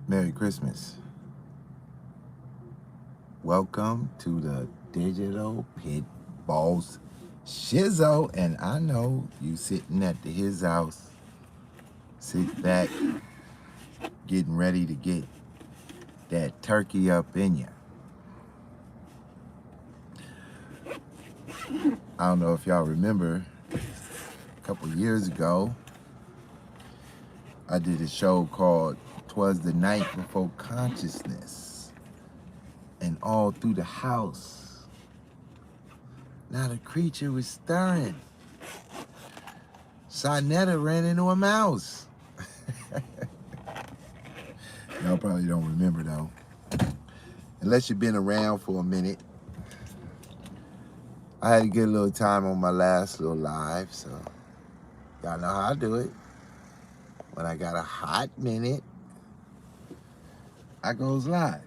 Merry Christmas. Welcome to the Digital Pit Boss Shizzo. And I know you sitting at his house, sit back, getting ready to get that turkey up in you. I don't know if y'all remember, a couple years ago, I did a show called Twas the Night Before Consciousness. And all through the house, not a creature was stirring. Sonetta ran into a mouse. Y'all probably don't remember though. Unless you've been around for a minute. I had a good little time on my last little live, so y'all know how I do it. When I got a hot minute, I goes live.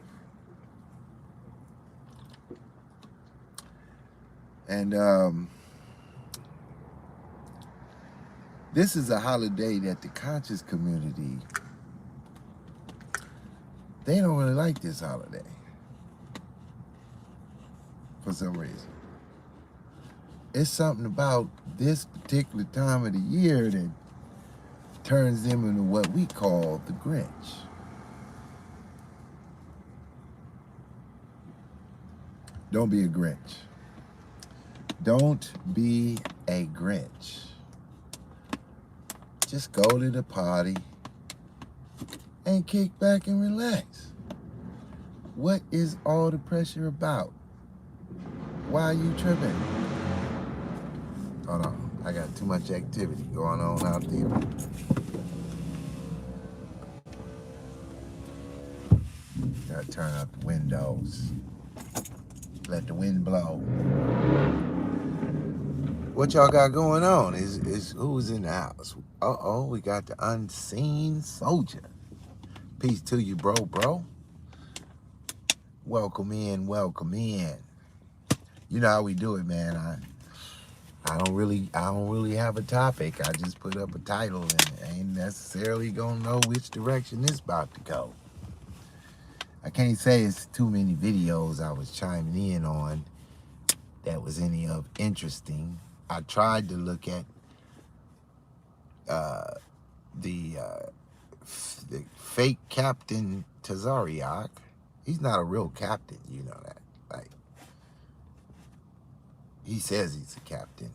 And this is a holiday that the conscious community, they don't really like this holiday for some reason. It's something about this particular time of the year that turns them into what we call the Grinch. Don't be a Grinch. Don't be a Grinch. Just go to the party and kick back and relax. What is all the pressure about? Why are you tripping? Hold on, I got too much activity going on out there. Gotta turn up the windows. Let the wind blow. What y'all got going on? Is who's in the house? Uh-oh, we got the unseen soldier. Peace to you, bro. Welcome in, welcome in. You know how we do it, man. I don't really have a topic. I just put up a title and ain't necessarily gonna know which direction it's about to go. I can't say it's too many videos I was chiming in on that was any of interesting. I tried to look at the fake Captain Tazariak. He's not a real captain, you know that. Like, he says he's a captain.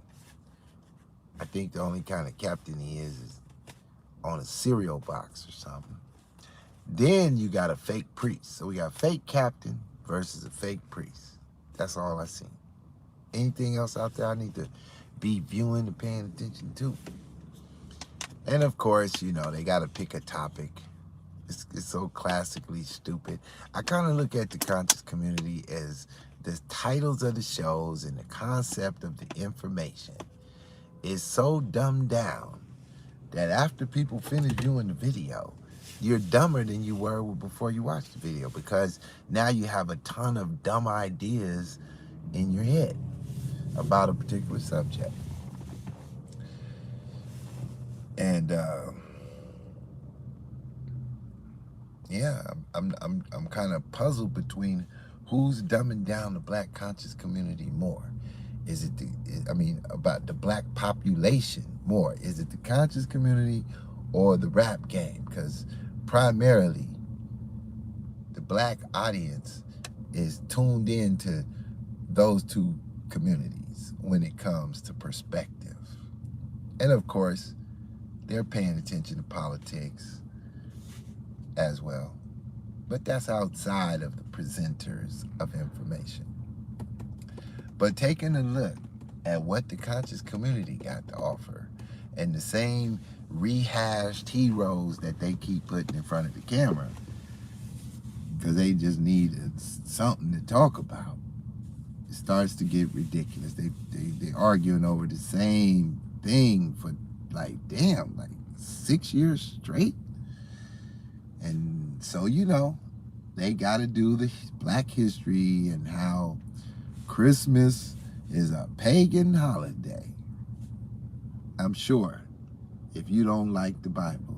I think the only kind of captain he is on a cereal box or something. Then you got a fake priest. So we got fake captain versus a fake priest. That's all I seen. Anything else out there I need to be viewing and paying attention to? And of course, you know, they got to pick a topic. It's so classically stupid. I kind of look at the conscious community as the titles of the shows and the concept of the information is so dumbed down that after people finish viewing the video, you're dumber than you were before you watched the video, because now you have a ton of dumb ideas in your head about a particular subject. And yeah, I'm kind of puzzled between who's dumbing down the black conscious community more. Is it about the black population more? Is it the conscious community or the rap game? Because primarily the black audience is tuned into those two communities when it comes to perspective. And of course, they're paying attention to politics as well. But that's outside of the presenters of information. But taking a look at what the conscious community got to offer and the same rehashed heroes that they keep putting in front of the camera because they just need something to talk about, it starts to get ridiculous. They're arguing over the same thing for like 6 years straight. And so, you know, they got to do the black history and how Christmas is a pagan holiday. I'm sure if you don't like the Bible,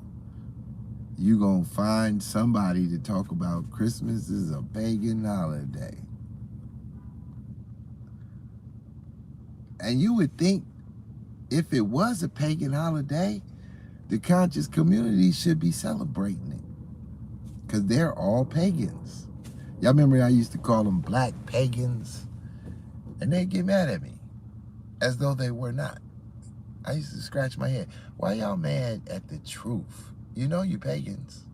you gonna find somebody to talk about Christmas is a pagan holiday. And you would think if it was a pagan holiday, the conscious community should be celebrating it. Because they're all pagans. Y'all remember I used to call them black pagans? And they'd get mad at me as though they were not. I used to scratch my head. Why y'all mad at the truth? You know you pagans.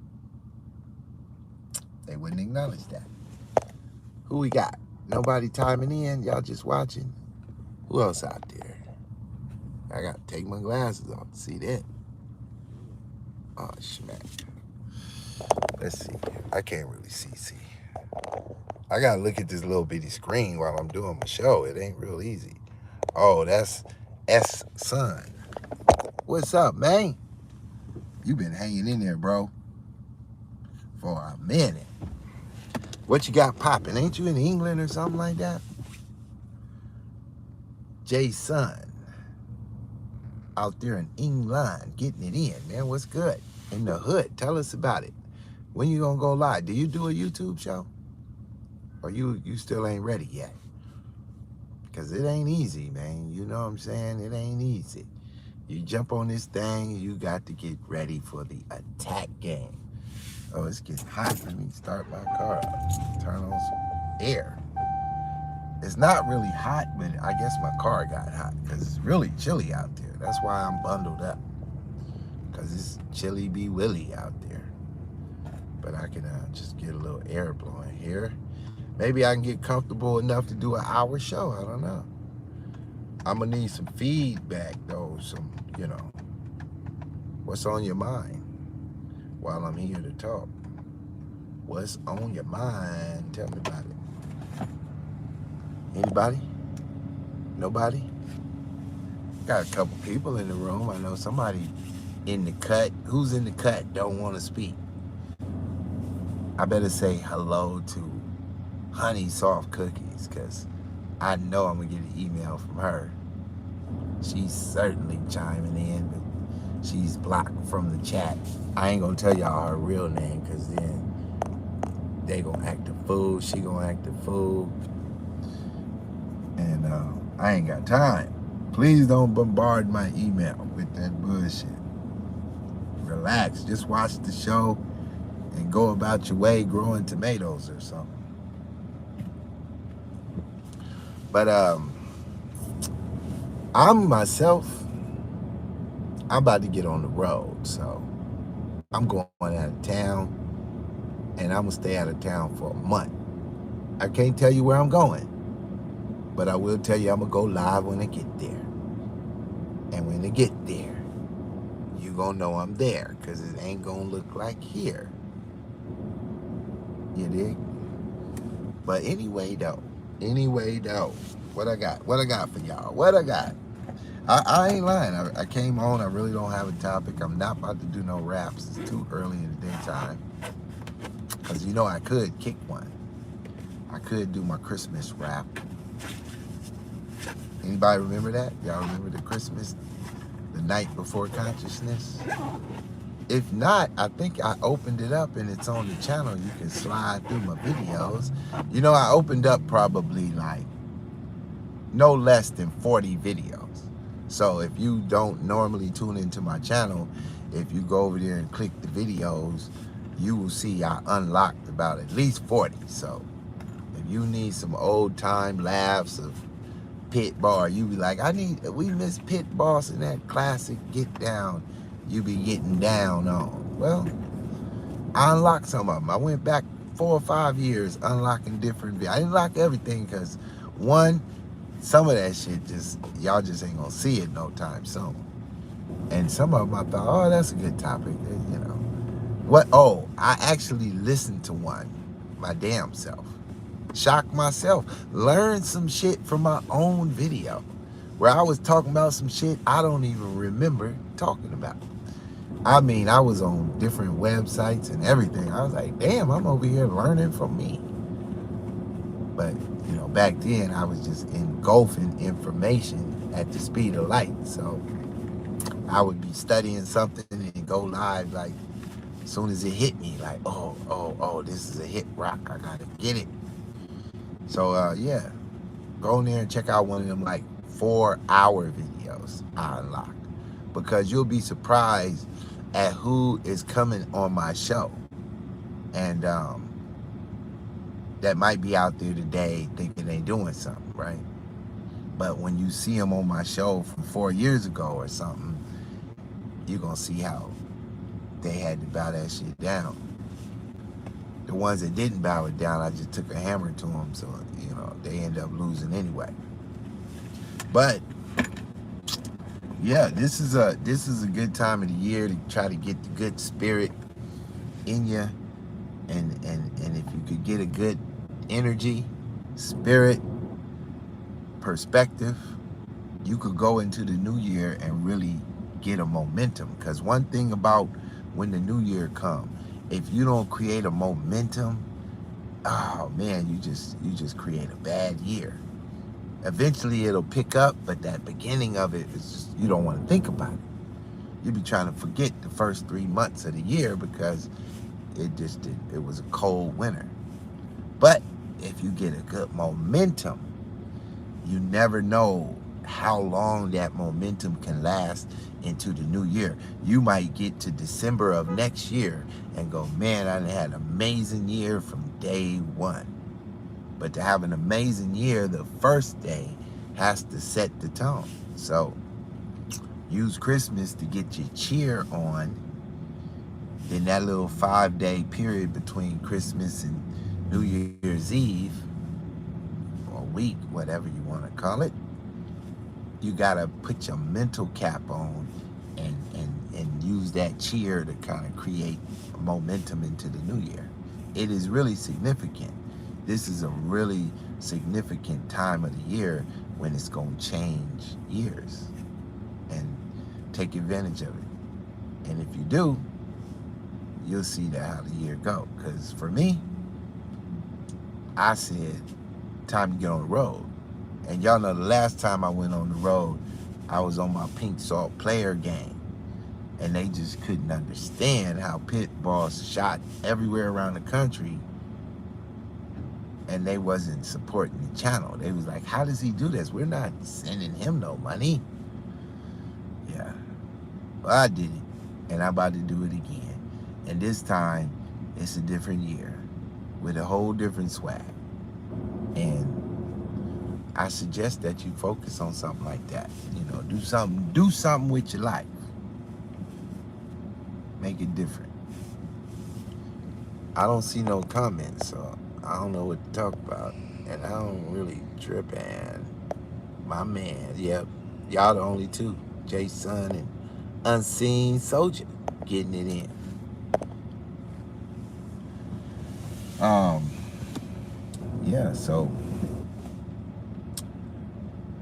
They wouldn't acknowledge that. Who we got? Nobody timing in? Y'all just watching? Who else out there? I got to take my glasses off to see that. Oh, smack. Let's see. I can't really see. I got to look at this little bitty screen while I'm doing my show. It ain't real easy. Oh, that's S-Son. What's up, man? You been hanging in there, bro, for a minute. What you got popping? Ain't you in England or something like that? J-Son. Out there in England, getting it in, man. What's good? In the hood. Tell us about it. When you gonna go live? Do you do a YouTube show? Or you still ain't ready yet? Because it ain't easy, man. You know what I'm saying? It ain't easy. You jump on this thing, you got to get ready for the attack game. Oh, it's getting hot. Let me start my car up. Turn on some air. It's not really hot, but I guess my car got hot because it's really chilly out there. That's why I'm bundled up, because it's chilly be willy out there. But I can just get a little air blowing here. Maybe I can get comfortable enough to do an hour show. I don't know. I'm going to need some feedback, though. Some, you know, what's on your mind while I'm here to talk? What's on your mind? Tell me about it. Anybody? Nobody? Got a couple people in the room. I know somebody in the cut. Who's in the cut don't want to speak? I better say hello to Honey Soft Cookies, because I know I'm going to get an email from her. She's certainly chiming in, but she's blocked from the chat. I ain't going to tell y'all her real name, because then they going to act a fool. She going to act a fool. And I ain't got time. Please don't bombard my email with that bullshit. Relax. Just watch the show and go about your way growing tomatoes or something. But I'm myself, I'm about to get on the road. So I'm going out of town, and I'm going to stay out of town for a month. I can't tell you where I'm going, but I will tell you I'm going to go live when I get there. And when I get there, you going to know I'm there, because it ain't going to look like here. You dig? But anyway, though, what I got for y'all? What I got? I ain't lying. I came on. I really don't have a topic. I'm not about to do no raps. It's too early in the daytime. Because, you know, I could kick one. I could do my Christmas rap. Anybody remember that? Y'all remember the Christmas, the night before consciousness? If not, I think I opened it up and it's on the channel. You can slide through my videos. You know, I opened up probably like no less than 40 videos. So if you don't normally tune into my channel, if you go over there and click the videos, you will see I unlocked about at least 40. So if you need some old time laughs of Pitt bar, you be like, we miss Pitt boss in that classic get down you be getting down on. Well, I unlocked some of them. I went back 4 or 5 years unlocking different videos. I didn't lock everything because, one, some of that shit y'all just ain't gonna see it no time soon. And some of them I thought, oh, that's a good topic, you know. What? Oh, I actually listened to one, my damn self. Shocked myself. Learned some shit from my own video where I was talking about some shit I don't even remember talking about. I mean, I was on different websites and everything. I was like, damn, I'm over here learning from me. But, you know, back then I was just engulfing information at the speed of light. So I would be studying something and go live like As soon as it hit me, like, oh, this is a hit rock. I gotta get it. So yeah, go in there and check out one of them like 4-hour videos I unlocked, because you'll be surprised at who is coming on my show, and that might be out there today thinking they doing something, right? But when you see them on my show from 4 years ago or something, you're gonna see how they had to bow that shit down. The ones that didn't bow it down, I just took a hammer to them, so they end up losing anyway. But yeah, this is a good time of the year to try to get the good spirit in you, and if you could get a good energy, spirit, perspective, you could go into the new year and really get a momentum. Because one thing about when the new year comes, if you don't create a momentum, oh man, you just create a bad year. Eventually it'll pick up, but that beginning of it is just, you don't want to think about it. You'll be trying to forget the first 3 months of the year because it was a cold winter. But if you get a good momentum, you never know how long that momentum can last into the new year. You might get to December of next year and go, man, I had an amazing year from day one. But to have an amazing year, the first day has to set the tone. So use Christmas to get your cheer on. Then that little 5-day period between Christmas and New Year's Eve, or week, whatever you want to call it, you gotta put your mental cap on and use that cheer to kind of create momentum into the new year. It is really significant. This is a really significant time of the year when it's gonna change years, and take advantage of it. And if you do, you'll see how the year go. Because for me, I said, time to get on the road. And y'all know the last time I went on the road, I was on my pink salt player game. And they just couldn't understand how Pitt boss shot everywhere around the country, and they wasn't supporting the channel. They was like, how does he do this? We're not sending him no money. Yeah. Well, I did it, and I'm about to do it again. And this time, it's a different year with a whole different swag. And I suggest that you focus on something like that. Do something with your life. Make it different. I don't see no comments, so I don't know what to talk about. And I don't really trip. And my man, yep, y'all the only two, Jason and Unseen Soldier, getting it in. Yeah, so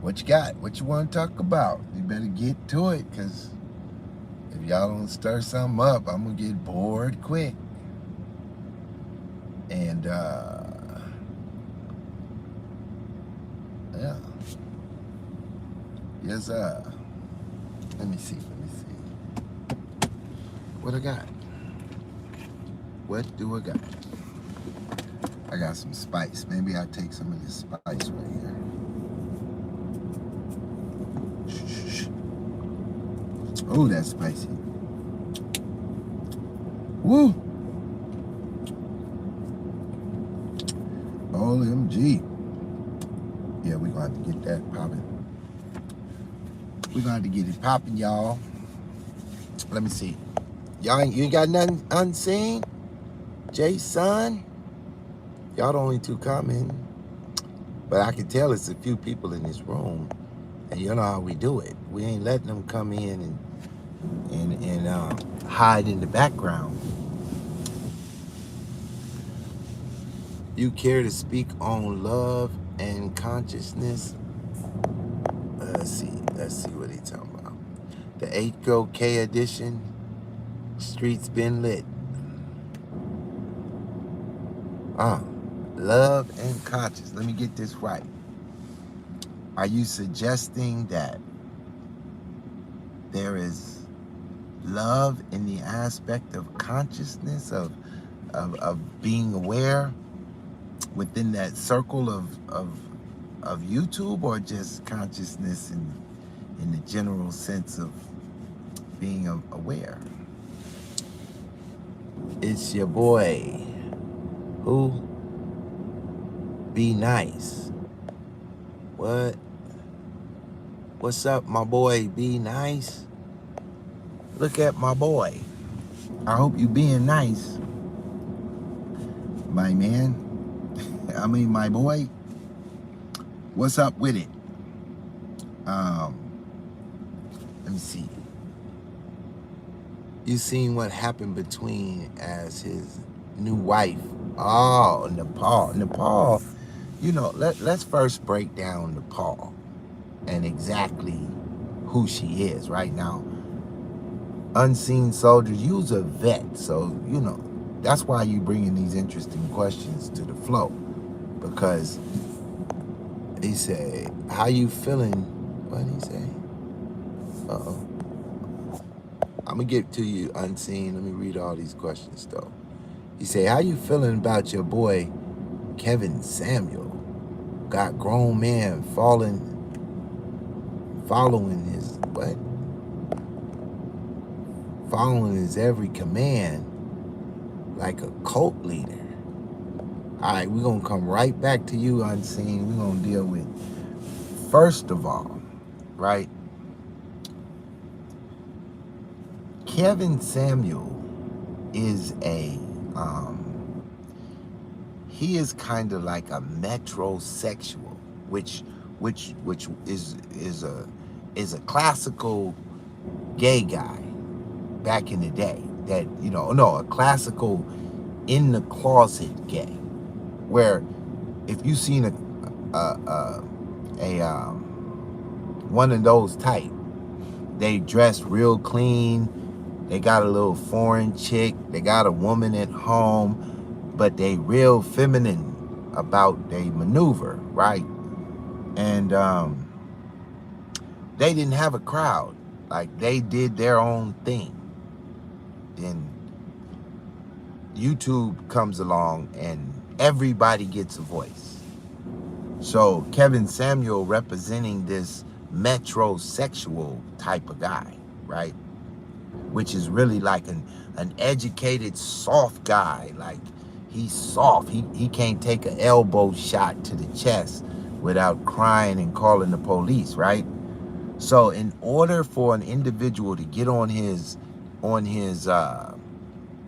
what you got? What you want to talk about? You better get to it, because if y'all don't stir something up, I'm going to get bored quick. And, yeah. Yes, let me see. What I got? What do I got? I got some spice. Maybe I'll take some of this spice right here. Oh, that's spicy. Woo! OMG. Yeah, we're going to have to get that popping. We're going to have to get it popping, y'all. Let me see. You ain't got nothing unseen? Jason? Y'all the only two commenting. But I can tell it's a few people in this room. And you know how we do it. We ain't letting them come in and hide in the background. You care to speak on love and consciousness? Let's see what he's talking about. The 8K edition. Streets been lit. Love and conscious. Let me get this right. Are you suggesting that there is love in the aspect of consciousness of being aware within that circle of YouTube, or just consciousness in the general sense of being aware? It's your boy, who be nice. What? What's up, my boy? Be nice. Look at my boy. I hope you being nice, my man. I mean, my boy. What's up with it? Let me see. You seen what happened between as his new wife? Oh, Nepal. Nepal. You know, let's first break down Nepal and exactly who she is right now. Unseen Soldier, you's a vet, so you know that's why you bringing these interesting questions to the flow, because he said, "How you feeling?" What did he say? Uh-oh. I'm gonna get to you, Unseen. Let me read all these questions though. He said, "How you feeling about your boy Kevin Samuel? Got grown man following his what? Following his every command like a cult leader." All right, we're gonna come right back to you, Unseen. We're gonna deal with, first of all, right? Kevin Samuel is he is kind of like a metrosexual, which is a classical gay guy back in the day. That, you know, no, a classical in the closet gay, where if you seen a one of those type, they dress real clean, they got a little foreign chick, they got a woman at home, but they real feminine about they maneuver, right? And they didn't have a crowd. Like, they did their own thing. Then YouTube comes along and everybody gets a voice. So Kevin Samuel representing this metrosexual type of guy, right? Which is really like an educated, soft guy. Like, he's soft. He can't take an elbow shot to the chest without crying and calling the police, right? So in order for an individual to get on his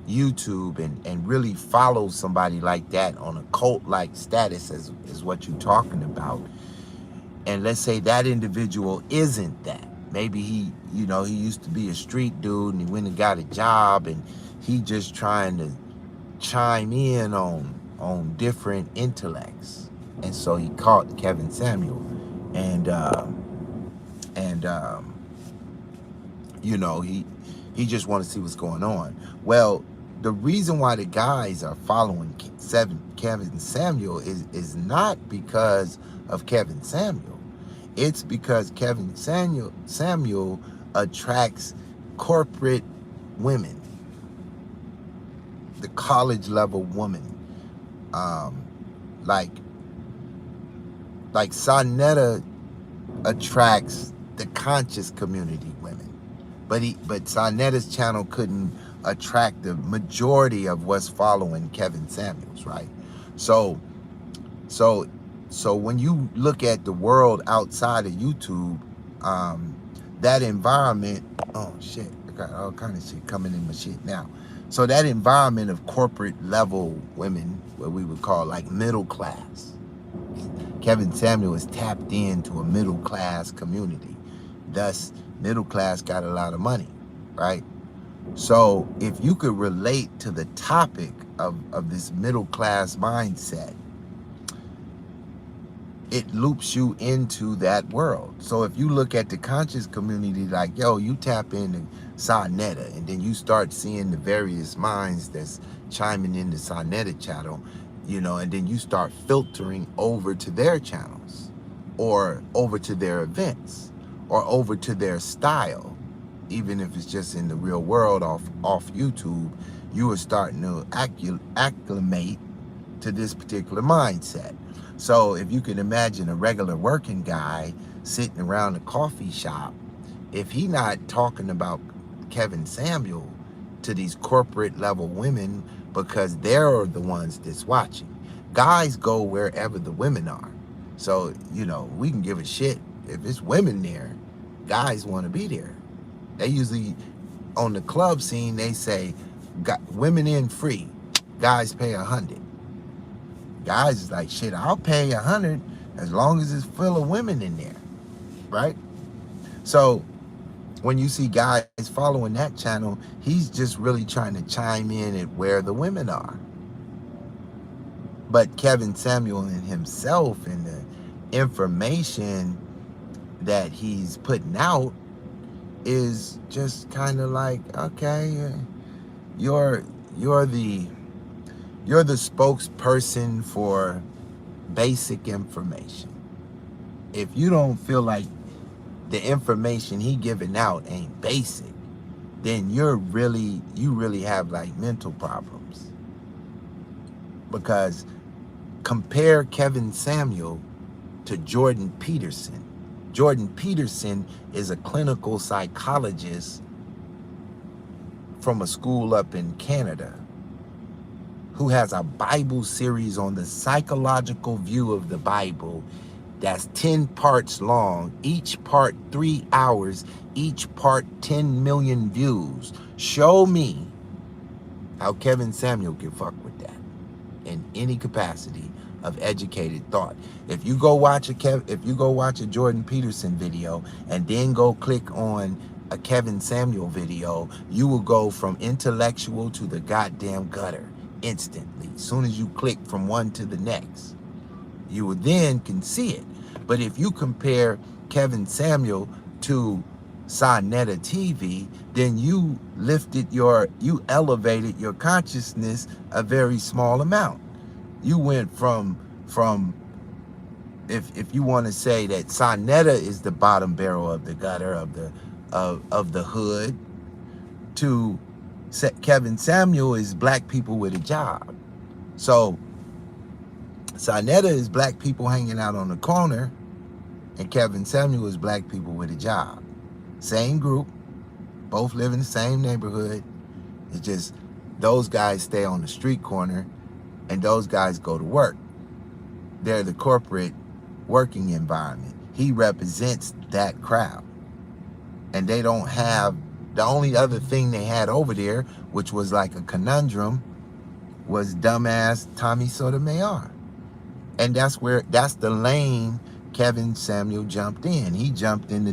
YouTube and really follow somebody like that on a cult-like status, is what you're talking about, and let's say that individual isn't that. Maybe he used to be a street dude and he went and got a job and he just trying to chime in on different intellects. And so he caught Kevin Samuel and he just want to see what's going on. Well, the reason why the guys are following Kevin Samuel is not because of Kevin Samuel. It's because Kevin Samuel attracts corporate women, the college level woman, like Sonetta attracts the conscious community women, but Sonetta's channel couldn't attract the majority of what's following Kevin Samuels, right? So when you look at the world outside of YouTube, that environment, oh shit, I got all kind of shit coming in my shit now. So that environment of corporate level women, what we would call like middle class, Kevin Samuel is tapped into a middle class community. Thus, middle class got a lot of money, right? So if you could relate to the topic of this middle class mindset, it loops you into that world. So if you look at the conscious community, like, yo, you tap into Sonetta, and then you start seeing the various minds that's chiming in the Sonetta channel, and then you start filtering over to their channels, or over to their events, or over to their style, even if it's just in the real world off YouTube, you are starting to acclimate to this particular mindset. So if you can imagine a regular working guy sitting around a coffee shop, if he not talking about Kevin Samuel to these corporate level women, because they're the ones that's watching. Guys go wherever the women are. So, you know, we can give a shit if it's women there. Guys want to be there. They usually, on the club scene, they say, women in free, guys pay 100. Guys is like, shit, I'll pay 100 as long as it's full of women in there, right? So when you see guys following that channel, he's just really trying to chime in at where the women are. But Kevin Samuel and himself and the information that he's putting out is just kind of like, okay, you're the spokesperson for basic information. If you don't feel like the information he giving out ain't basic, then you really have like mental problems. Because compare Kevin Samuel to Jordan Peterson. Jordan Peterson is a clinical psychologist from a school up in Canada who has a Bible series on the psychological view of the Bible that's 10 parts long, each part 3 hours, each part 10 million views. Show me how Kevin Samuel can fuck with that in any capacity of educated thought. If you go watch a Jordan Peterson video and then go click on a Kevin Samuel video, you will go from intellectual to the goddamn gutter instantly. As soon as you click from one to the next, you will then can see it. But if you compare Kevin Samuel to Sonetta TV, then you elevated your consciousness a very small amount. You went from if you want to say that Sonetta is the bottom barrel of the gutter of the hood, to Kevin Samuel is black people with a job. So Sonetta is black people hanging out on the corner, and Kevin Samuel is black people with a job. Same group, both live in the same neighborhood. It's just those guys stay on the street corner and those guys go to work. They're the corporate working environment. He represents that crowd. And they don't have, the only other thing they had over there, which was like a conundrum, was dumbass Tommy Sotomayor. And that's the lane Kevin Samuel jumped in. He jumped in the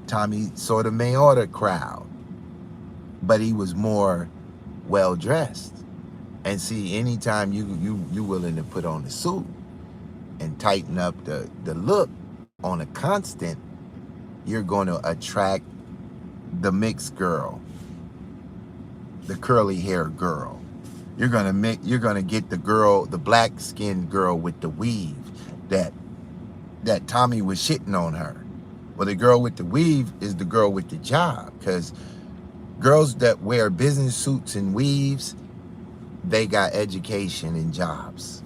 Tommy Sotomayor crowd. But he was more well-dressed. And see, anytime you willing to put on a suit and tighten up the look on a constant, you're going to attract the mixed girl, the curly hair girl. You're gonna get the girl, the black skinned girl with the weave that Tommy was shitting on her. Well, the girl with the weave is the girl with the job, because girls that wear business suits and weaves, they got education and jobs.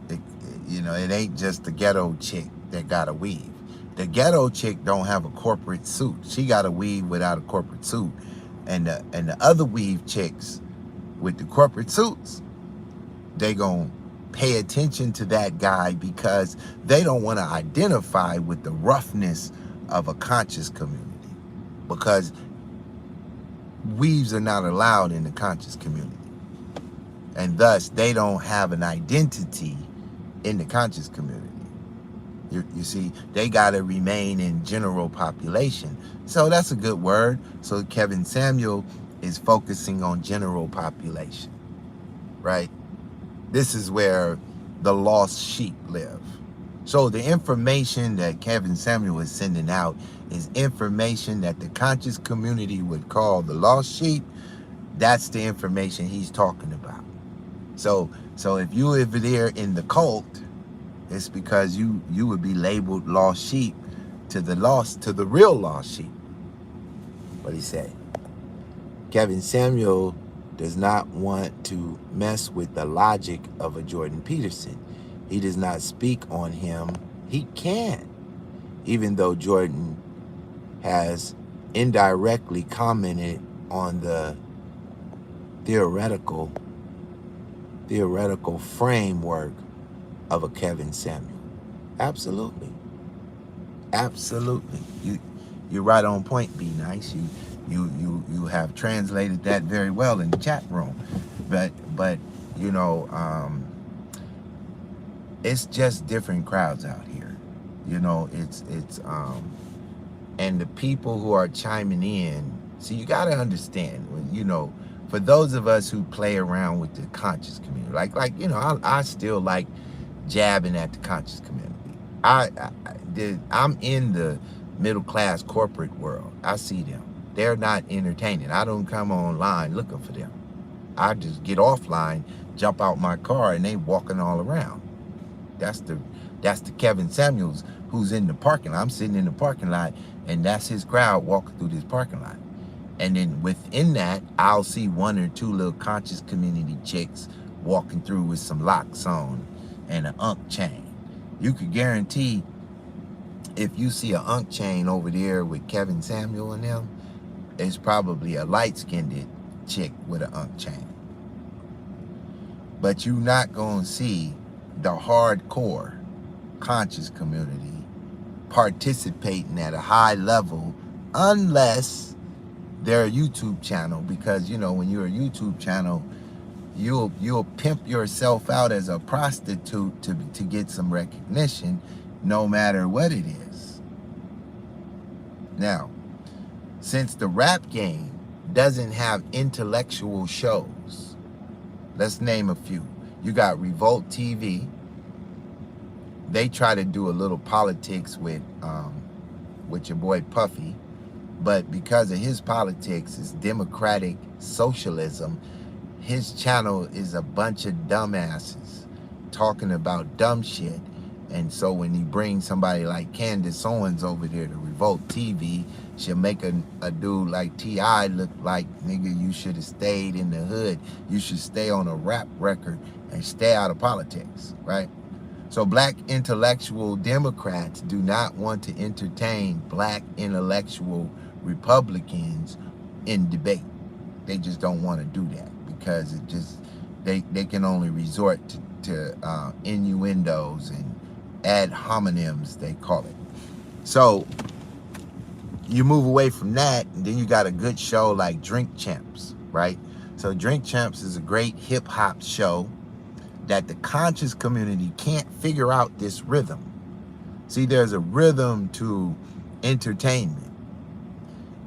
It ain't just the ghetto chick that got a weave. The ghetto chick don't have a corporate suit. She got a weave without a corporate suit. And the other weave chicks with the corporate suits, they gonna pay attention to that guy because they don't want to identify with the roughness of a conscious community, because weaves are not allowed in the conscious community, and thus they don't have an identity in the conscious community. You see, they got to remain in general population. So that's a good word. So Kevin Samuel is focusing on general population, right? This is where the lost sheep live. So the information that Kevin Samuel is sending out is information that the conscious community would call the lost sheep. That's the information he's talking about. So if you live there in the cult, it's because you would be labeled lost sheep to the real lost sheep. What he say? Kevin Samuel does not want to mess with the logic of a Jordan Peterson. He does not speak on him. He can, even though Jordan has indirectly commented on the theoretical framework of a Kevin Samuel. Absolutely. Absolutely. You're right on point, Be Nice. You have translated that very well in the chat room. But you know, it's just different crowds out here. You know, it's and the people who are chiming in, see, you got to understand, when, you know, for those of us who play around with the conscious community, like you know, I still like jabbing at the conscious community. I'm in the middle class corporate world. I see them. They're not entertaining. I don't come online looking for them. I just get offline, jump out my car, and they walking all around. That's the Kevin Samuels who's in the parking lot. I'm sitting in the parking lot, and that's his crowd walking through this parking lot. And then within that, I'll see one or two little conscious community chicks walking through with some locks on and an unk chain. You could guarantee if you see an unk chain over there with Kevin Samuel and them, it's probably a light-skinned chick with an unk chain. But you're not going to see the hardcore conscious community participating at a high level unless they're a YouTube channel, because you know, when you're a YouTube channel, you'll pimp yourself out as a prostitute to get some recognition, no matter what it is. Now, since the rap game doesn't have intellectual shows, let's name a few. You got Revolt TV. They try to do a little politics with your boy Puffy, but because of his politics, it's democratic socialism. His channel is a bunch of dumbasses talking about dumb shit. And so when he brings somebody like Candace Owens over there to Revolt TV, she'll make a dude like T.I. look like, nigga, you should have stayed in the hood. You should stay on a rap record and stay out of politics, right? So black intellectual Democrats do not want to entertain black intellectual Republicans in debate. They just don't want to do that, because it just, they can only resort to innuendos and ad hominems, they call it. So you move away from that, and then you got a good show like Drink Champs, right? So Drink Champs is a great hip hop show that the conscious community can't figure out this rhythm. See, there's a rhythm to entertainment,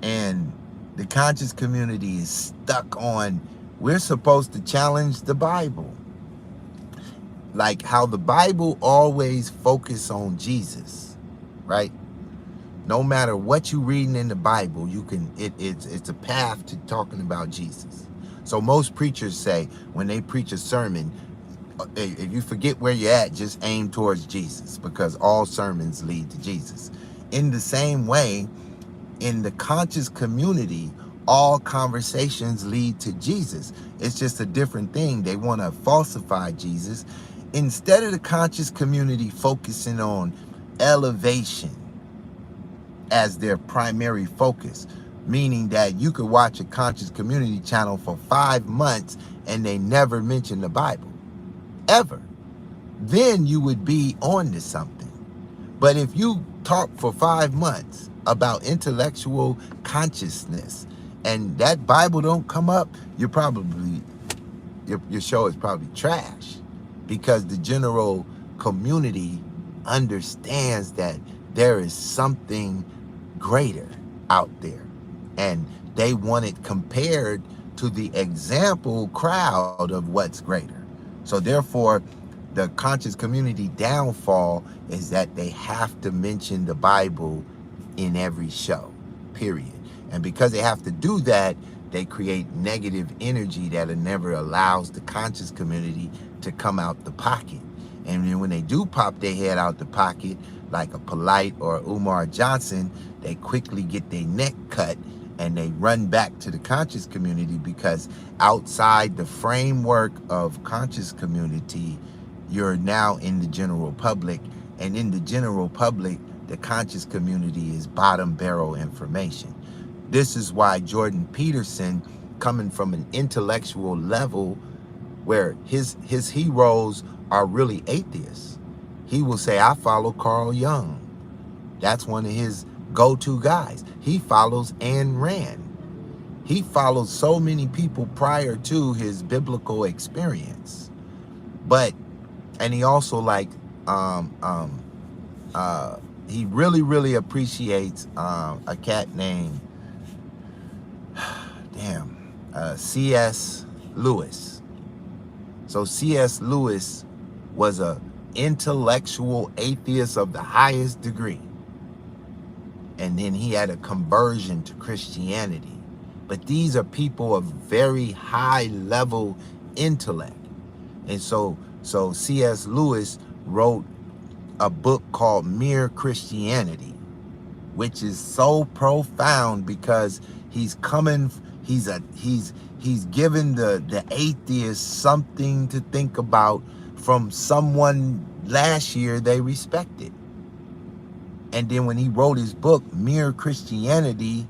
and the conscious community is stuck on, we're supposed to challenge the Bible. Like how the Bible always focus on Jesus, right? No matter what you're reading in the Bible, you can it's a path to talking about Jesus. So most preachers say when they preach a sermon, if you forget where you're at, just aim towards Jesus, because all sermons lead to Jesus. In the same way, in the conscious community, all conversations lead to Jesus. It's just a different thing. They want to falsify Jesus. Instead of the conscious community focusing on elevation as their primary focus, meaning that you could watch a conscious community channel for 5 months and they never mention the Bible, ever, then you would be on to something. But if you talk for 5 months about intellectual consciousness and that Bible don't come up, you're probably, your show is probably trash, because the general community understands that there is something greater out there, and they want it compared to the example crowd of what's greater. So therefore, the conscious community downfall is that they have to mention the Bible in every show, period. And because they have to do that, they create negative energy that never allows the conscious community to come out the pocket. And then when they do pop their head out the pocket, like a Polite or Umar Johnson, they quickly get their neck cut and they run back to the conscious community, because outside the framework of conscious community, you're now in the general public, and in the general public, the conscious community is bottom barrel information. This is why Jordan Peterson, coming from an intellectual level where his heroes are really atheists, he will say, I follow Carl Jung. That's one of his go-to guys. He follows Ayn Rand. He follows so many people prior to his biblical experience. But, and he also he really appreciates a cat named, C.S. Lewis. So C.S. Lewis was a intellectual atheist of the highest degree. And then he had a conversion to Christianity. But these are people of very high level intellect. And so C.S. Lewis wrote a book called Mere Christianity, which is so profound because he's given the atheist something to think about from someone last year they respected. And then when he wrote his book, Mere Christianity,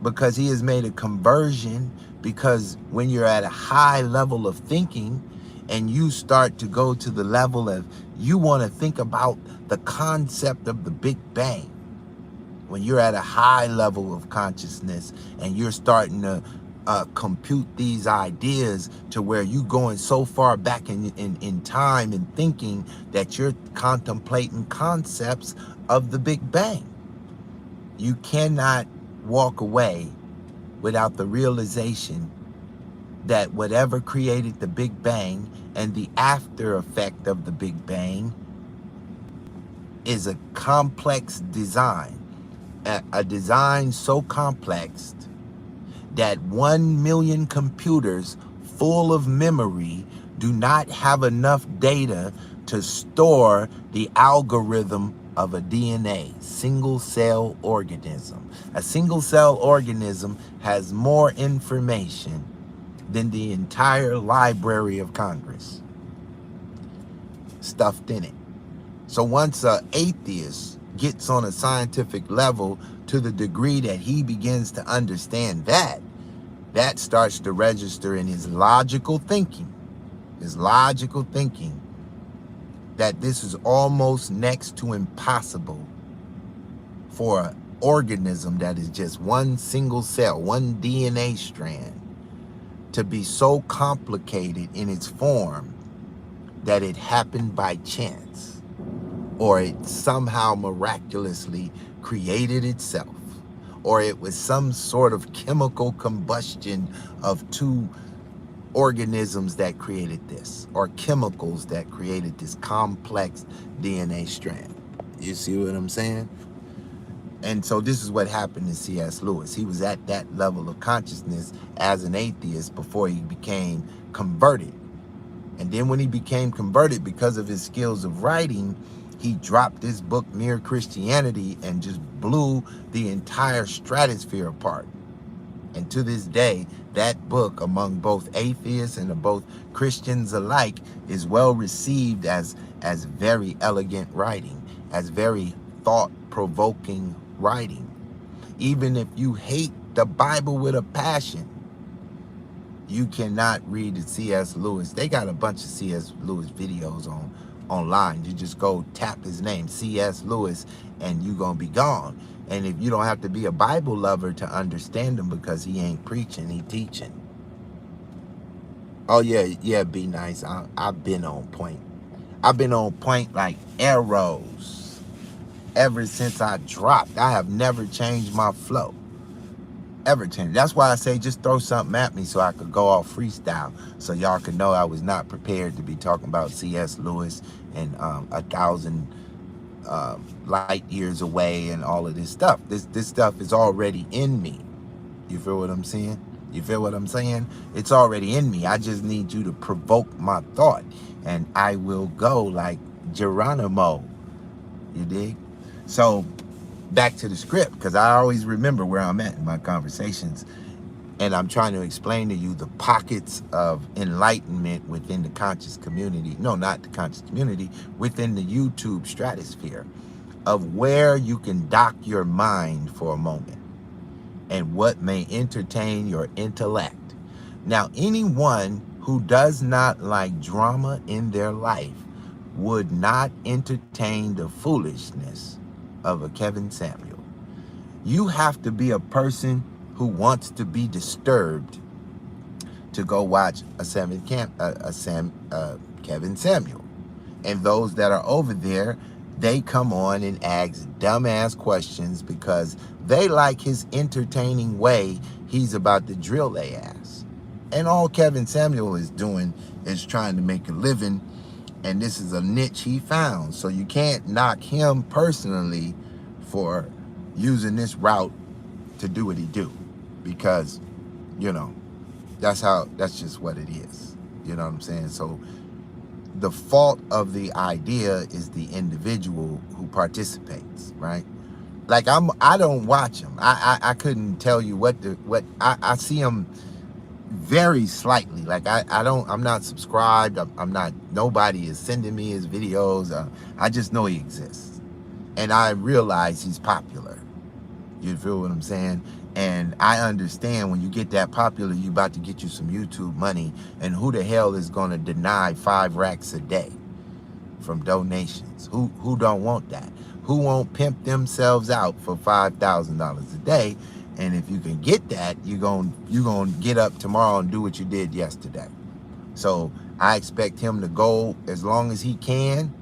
because he has made a conversion, because when you're at a high level of thinking and you start to go to the level of, you want to think about the concept of the Big Bang. When you're at a high level of consciousness and you're starting to compute these ideas to where you going so far back in time and thinking that you're contemplating concepts of the Big Bang. You cannot walk away without the realization that whatever created the Big Bang and the after effect of the Big Bang is a complex design, a design so complex that 1 million computers full of memory do not have enough data to store the algorithm of a DNA, single cell organism. A single cell organism has more information than the entire Library of Congress stuffed in it. So once an atheist gets on a scientific level to the degree that he begins to understand that starts to register in his logical thinking, that this is almost next to impossible for an organism that is just one single cell, one DNA strand, to be so complicated in its form that it happened by chance, or it somehow miraculously created itself, or it was some sort of chemical combustion of two organisms that created this, or chemicals that created this complex DNA strand. You see what I'm saying? And so this is what happened to C.S. Lewis. He was at that level of consciousness as an atheist before he became converted. And then when he became converted, because of his skills of writing, he dropped his book, Mere Christianity, and just blew the entire stratosphere apart. And to this day, that book, among both atheists and both Christians alike, is well received as very elegant writing, as very thought-provoking writing. Even if you hate the Bible with a passion, you cannot read the C.S. Lewis. They got a bunch of C.S. Lewis videos online. You just go tap his name, C.S. Lewis, and you're going to be gone. And if you don't have to be a Bible lover to understand him, because he ain't preaching, he teaching. Oh, yeah, be nice. I've been on point. I've been on point like arrows ever since I dropped. I have never changed my flow. Ever changed. That's why I say just throw something at me so I could go off freestyle, so y'all could know I was not prepared to be talking about C.S. Lewis and 1,000 light years away and all of this stuff. This stuff is already in me. You feel what I'm saying? You feel what I'm saying? It's already in me. I just need you to provoke my thought, and I will go like Geronimo. You dig? So back to the script, because I always remember where I'm at in my conversations, and I'm trying to explain to you the pockets of enlightenment within the conscious community. No, not the conscious community, within the YouTube stratosphere, of where you can dock your mind for a moment and what may entertain your intellect. Now, anyone who does not like drama in their life would not entertain the foolishness of a Kevin Samuel. You have to be a person who wants to be disturbed to go watch Kevin Samuel. And those that are over there, they come on and ask dumbass questions because they like his entertaining way he's about to drill their ass. And all Kevin Samuel is doing is trying to make a living, and this is a niche he found. So you can't knock him personally for using this route to do what he do, because, you know, that's just what it is. You know what I'm saying? So the fault of the idea is the individual who participates, right? Like I don't watch him. I couldn't tell you what I see him very slightly. Like I'm not subscribed. I'm not, nobody is sending me his videos. I just know he exists. And I realize he's popular. You feel what I'm saying? And I understand when you get that popular, you about to get you some YouTube money. And who the hell is going to deny 5 racks a day from donations? Who don't want that? Who won't pimp themselves out for $5,000 a day? And if you can get that, you're gonna get up tomorrow and do what you did yesterday. So I expect him to go as long as he can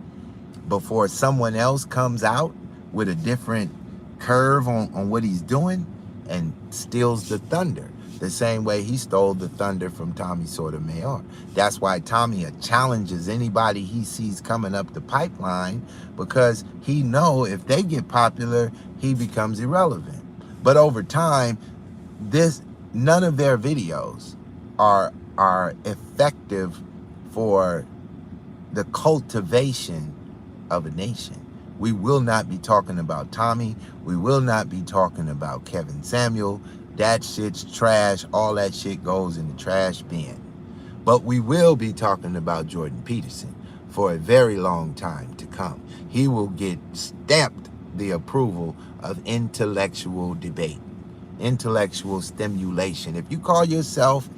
before someone else comes out with a different curve on what he's doing and steals the thunder, the same way he stole the thunder from Tommy Sotomayor. That's why Tommy challenges anybody he sees coming up the pipeline, because he know if they get popular, he becomes irrelevant. But over time, none of their videos are effective for the cultivation of a nation. We will not be talking about Tommy. We will not be talking about Kevin Samuel. That shit's trash. All that shit goes in the trash bin. But we will be talking about Jordan Peterson for a very long time to come. He will get stamped the approval of intellectual debate, intellectual stimulation. If you call yourself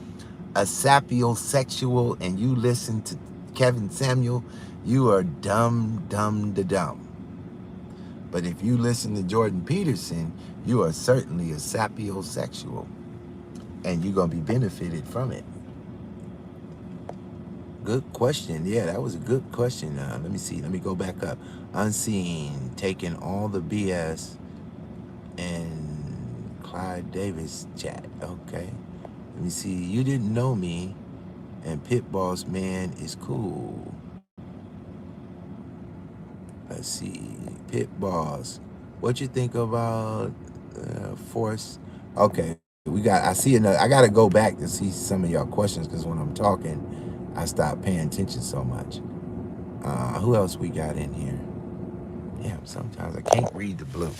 a sapiosexual and you listen to Kevin Samuel, you are dumb. But if you listen to Jordan Peterson, you are certainly a sapiosexual, and you're going to be benefited from it. Good question. Yeah, that was a good question. Let me see. Let me go back up. Unseen, taking all the BS, and Clyde Davis chat. Okay. Let me see. You didn't know me, and Pit Boss Man is cool. Let's see. Pit Boss, what you think about Force? Okay. I see another. I got to go back to see some of y'all questions, because when I'm talking, I stop paying attention so much. Who else we got in here? Yeah, sometimes I can't read the blue.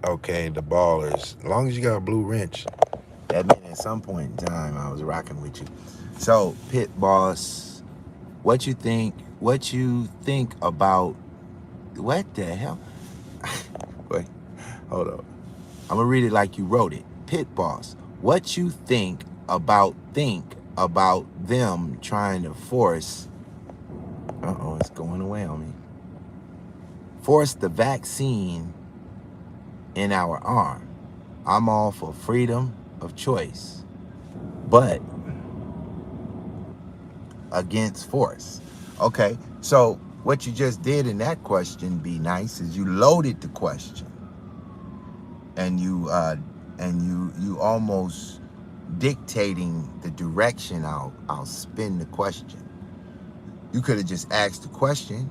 Okay, the ballers. As long as you got a blue wrench, that meant at some point in time I was rocking with you. So, Pit Boss, what you think about, what the hell? Wait, hold up. I'm gonna read it like you wrote it. Pit Boss, what you think about them trying to force, it's going away on me. Force the vaccine in our arm. I'm all for freedom of choice, but against force. Okay, so what you just did in that question, be nice, is you loaded the question, and you almost dictating the direction I'll spin the question. You could have just asked the question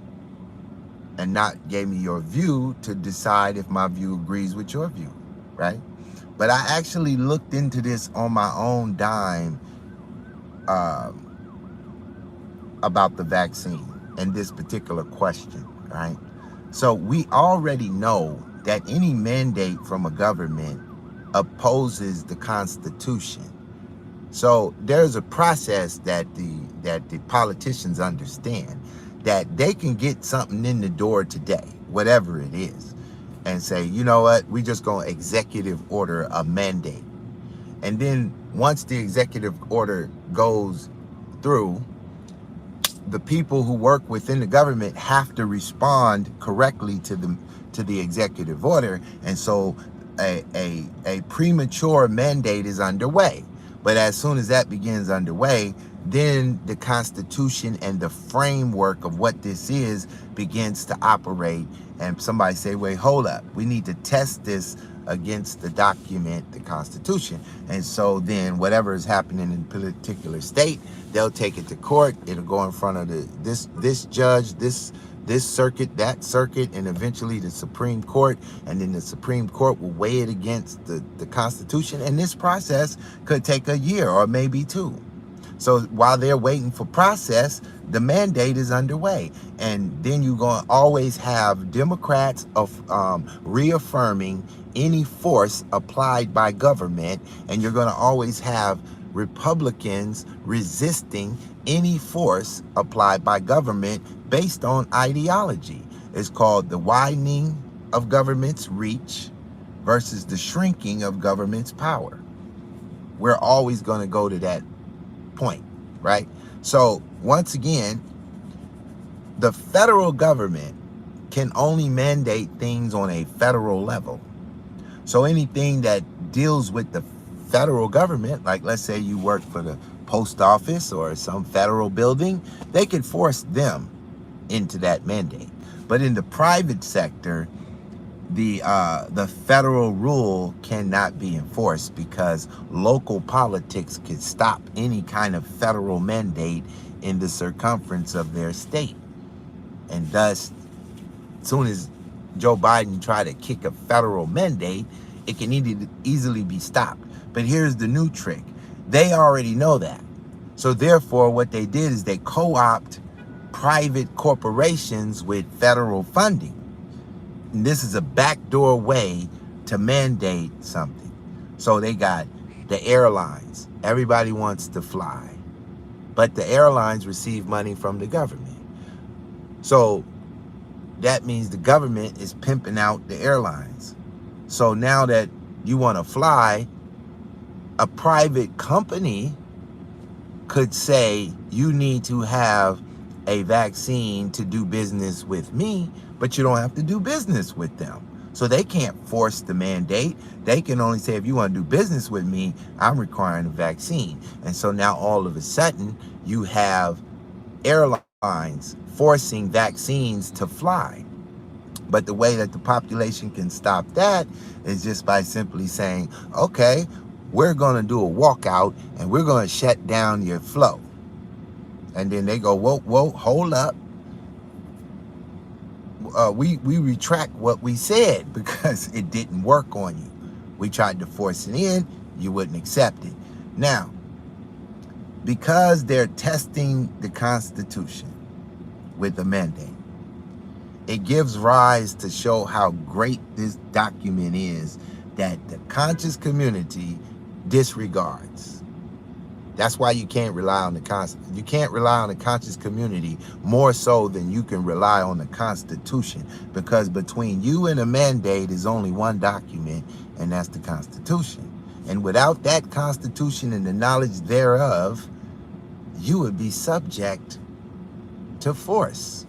and not gave me your view to decide if my view agrees with your view, right? But I actually looked into this on my own dime about the vaccine and this particular question, right? So we already know that any mandate from a government opposes the Constitution. So there's a process that the politicians understand, that they can get something in the door today, whatever it is, and say, you know what, we just gonna executive order a mandate. And then once the executive order goes through, the people who work within the government have to respond correctly to the executive order, and so a premature mandate is underway. But as soon as that begins underway, then the Constitution and the framework of what this is begins to operate. And somebody say, wait, hold up, we need to test this against the document, the Constitution. And so then whatever is happening in a particular state, they'll take it to court. It'll go in front of this judge, this circuit, that circuit, and eventually the Supreme Court. And then the Supreme Court will weigh it against the Constitution. And this process could take a year or maybe two. So while they're waiting for process, the mandate is underway. And then you're going to always have Democrats reaffirming any force applied by government. And you're going to always have Republicans resisting any force applied by government based on ideology. It's called the widening of government's reach versus the shrinking of government's power. We're always going to go to that point, right? So once again, the federal government can only mandate things on a federal level. So anything that deals with the federal government, like let's say you work for the post office or some federal building, they can force them into that mandate. But in the private sector, the federal rule cannot be enforced because local politics could stop any kind of federal mandate in the circumference of their state. And thus, as soon as Joe Biden tried to kick a federal mandate, it can easily be stopped. But here's the new trick. They already know that. So therefore, what they did is they co-opt private corporations with federal funding. And this is a backdoor way to mandate something. So they got the airlines. Everybody wants to fly. But the airlines receive money from the government. So that means the government is pimping out the airlines. So now that you want to fly, a private company could say you need to have a vaccine to do business with me, but you don't have to do business with them. So they can't force the mandate. They can only say, if you want to do business with me, I'm requiring a vaccine. And so now all of a sudden you have airlines forcing vaccines to fly. But the way that the population can stop that is just by simply saying, okay, we're going to do a walkout and we're going to shut down your flow. And then they go, whoa, hold up. We retract what we said because it didn't work on you. We tried to force it in, you wouldn't accept it. Now, because they're testing the Constitution with a mandate, it gives rise to show how great this document is that the conscious community disregards. That's why you can't rely on you can't rely on the conscious community more so than you can rely on the Constitution, because between you and a mandate is only one document, and that's the Constitution. And without that Constitution and the knowledge thereof, you would be subject to force.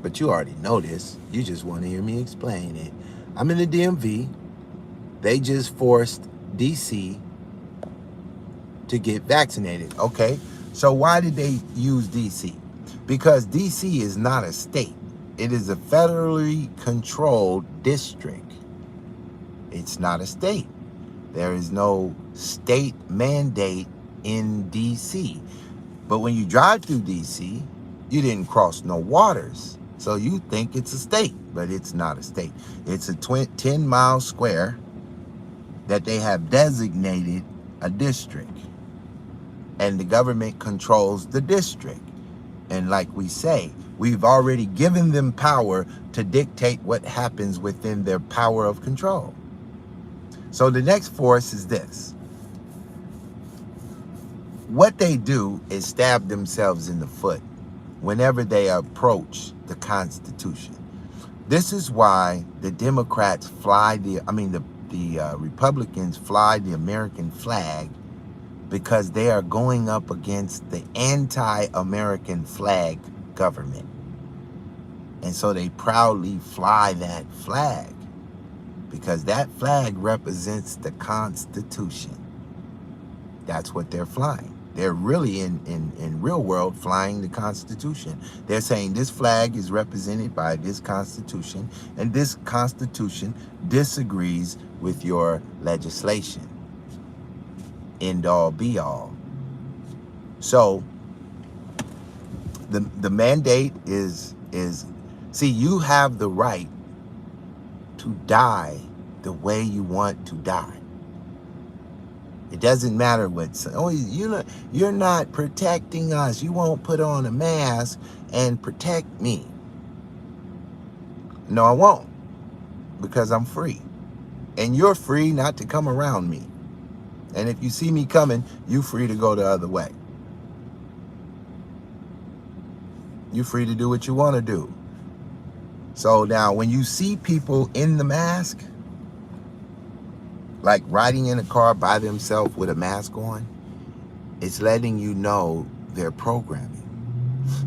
But you already know this. You just want to hear me explain it. I'm in the DMV. They just forced DC to get vaccinated. Okay, so why did they use DC? Because DC is not a state. It is a federally controlled district. It's not a state. There is no state mandate in DC. But when you drive through DC, you didn't cross no waters. So you think it's a state, but it's not a state. It's a 10-mile square that they have designated a district. And the government controls the district. And like we say, We've already given them power to dictate what happens within their power of control. So the next force is this. What they do is stab themselves in the foot whenever they approach the Constitution. This is why the Democrats the Republicans fly the American flag, because they are going up against the anti-American flag government. And so they proudly fly that flag because that flag represents the Constitution. That's what they're flying. They're really in real world flying the Constitution. They're saying this flag is represented by this Constitution, and this Constitution disagrees with your legislation. End all be all. So the mandate is see, you have the right to die the way you want to die. It doesn't matter what, oh, you're not protecting us. You won't put on a mask and protect me. No, I won't, because I'm free. And you're free not to come around me. And if you see me coming, you're free to go the other way. You're free to do what you want to do. So now when you see people in the mask, like riding in a car by themselves with a mask on, it's letting you know they're programming.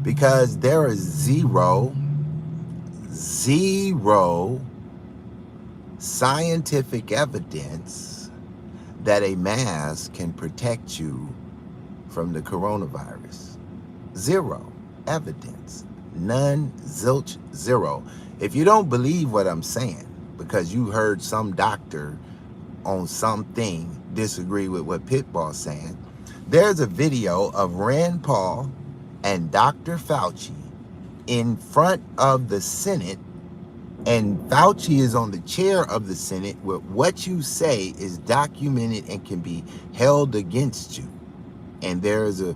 Because there is zero scientific evidence that a mask can protect you from the coronavirus. Zero evidence. None, zilch, zero. If you don't believe what I'm saying, because you heard some doctor on something disagree with what Pitt was saying, there's a video of Rand Paul and Dr. Fauci in front of the Senate, and Fauci is on the chair of the Senate, where what you say is documented and can be held against you. And there's a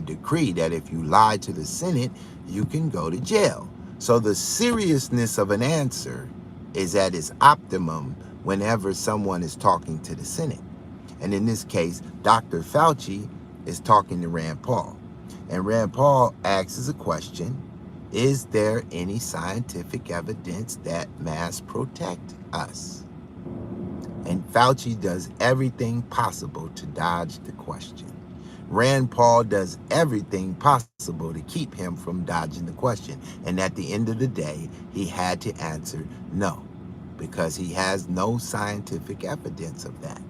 decree that if you lie to the Senate, you can go to jail. So the seriousness of an answer is at its optimum whenever someone is talking to the Senate. And in this case, Dr. Fauci is talking to Rand Paul. And Rand Paul asks a question: is there any scientific evidence that masks protect us? And Fauci does everything possible to dodge the question. Rand Paul does everything possible to keep him from dodging the question. And at the end of the day, he had to answer no, because he has no scientific evidence of that.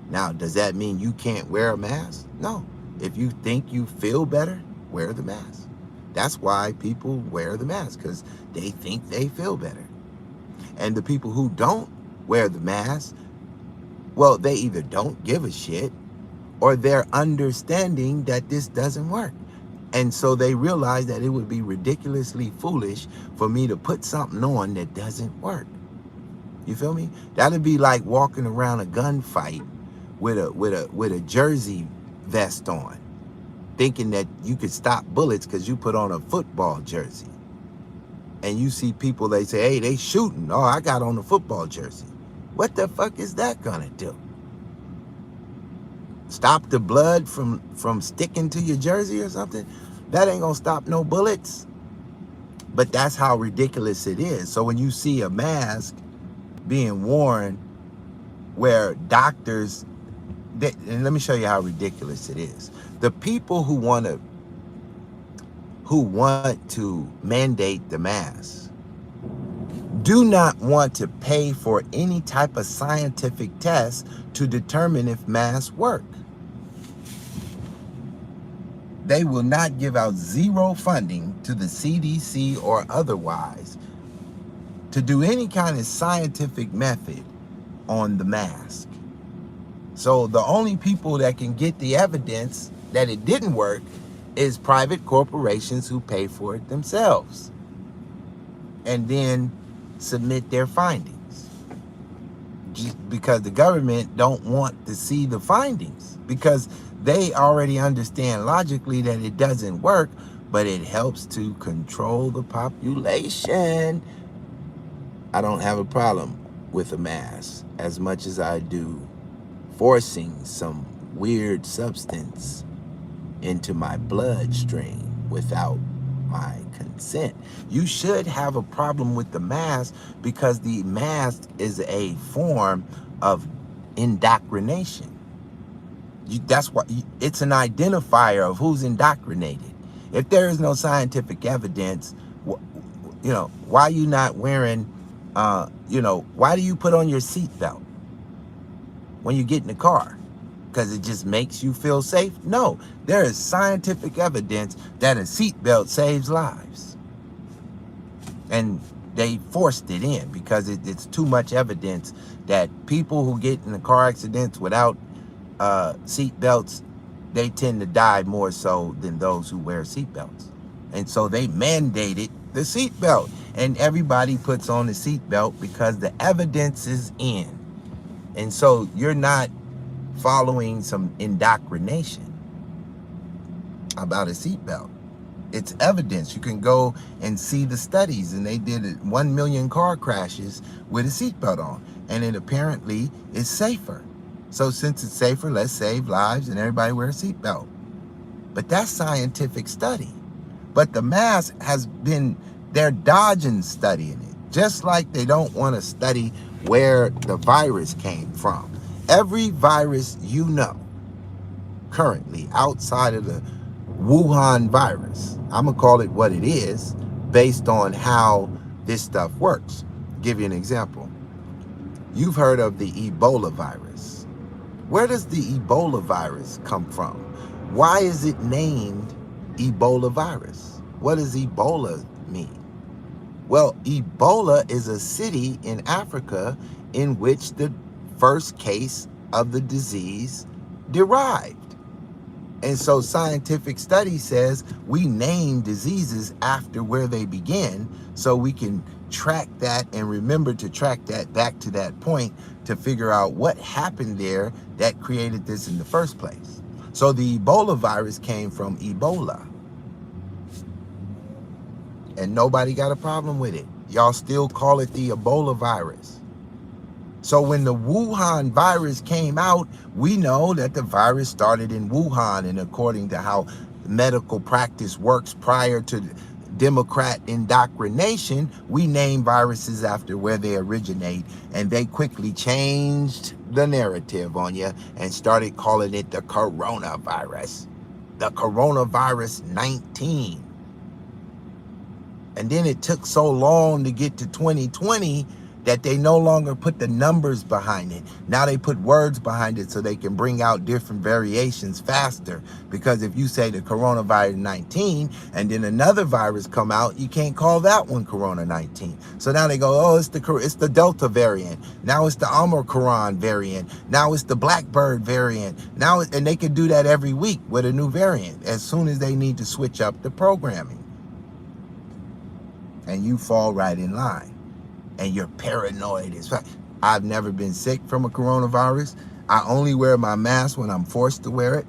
Now, does that mean you can't wear a mask? No. If you think you feel better, wear the mask. That's why people wear the mask, because they think they feel better. And the people who don't wear the mask, well, they either don't give a shit, or they're understanding that this doesn't work. And so they realize that it would be ridiculously foolish for me to put something on that doesn't work. You feel me? That'd be like walking around a gunfight with a jersey vest on, thinking that you could stop bullets because you put on a football jersey. And you see people, they say, hey, they shooting. Oh, I got on a football jersey. What the fuck is that gonna do? Stop the blood from sticking to your jersey or something? That ain't gonna stop no bullets. But that's how ridiculous it is. So when you see a mask being worn where doctors, and let me show you how ridiculous it is. The people who want to mandate the mask do not want to pay for any type of scientific test to determine if masks work. They will not give out zero funding to the CDC or otherwise to do any kind of scientific method on the mask. So the only people that can get the evidence that it didn't work is private corporations who pay for it themselves and then submit their findings, just because the government don't want to see the findings, because they already understand logically that it doesn't work. but it helps to control the population. I don't have a problem with a mask as much as I do forcing some weird substance into my bloodstream without my consent. You should have a problem with the mask because the mask is a form of indoctrination. That's why it's an identifier of who's indoctrinated. If there is no scientific evidence, why are you not wearing, why do you put on your seatbelt when you get in the car? Because it just makes you feel safe? No, there is scientific evidence that a seatbelt saves lives. And they forced it in because it's too much evidence that people who get in the car accidents without seatbelts, they tend to die more so than those who wear seatbelts. And so they mandated the seatbelt, and everybody puts on the seatbelt because the evidence is in. And so you're not following some indoctrination about a seatbelt. It's evidence. You can go and see the studies, and they did 1 million car crashes with a seatbelt on, and it apparently is safer. So since it's safer, let's save lives and everybody wear a seatbelt. But that's scientific study. But the mask has been, they're dodging studying it, just like they don't want to study where the virus came from. Every virus currently outside of the Wuhan virus, I'm going to call it what it is based on how this stuff works. Give you an example. You've heard of the Ebola virus. Where does the Ebola virus come from? Why is it named Ebola virus? What does Ebola mean? Well, Ebola is a city in Africa in which the first case of the disease derived. And so scientific study says we name diseases after where they begin so we can track that and remember to track that back to that point to figure out what happened there that created this in the first place. So the Ebola virus came from Ebola. And nobody got a problem with it. Y'all still call it the Ebola virus. So when the Wuhan virus came out, we know that the virus started in Wuhan, and according to how medical practice works prior to Democrat indoctrination, we name viruses after where they originate, and they quickly changed the narrative on you and started calling it the coronavirus. The coronavirus 19. And then it took so long to get to 2020 that they no longer put the numbers behind it. Now they put words behind it so they can bring out different variations faster. Because if you say the coronavirus 19 and then another virus come out, you can't call that one corona 19. So now they go, oh, it's the Delta variant. Now it's the Omicron variant. Now it's the Blackbird variant. And they can do that every week with a new variant as soon as they need to switch up the programming. And you fall right in line. And you're paranoid as fuck. I've never been sick from a coronavirus. I only wear my mask when I'm forced to wear it.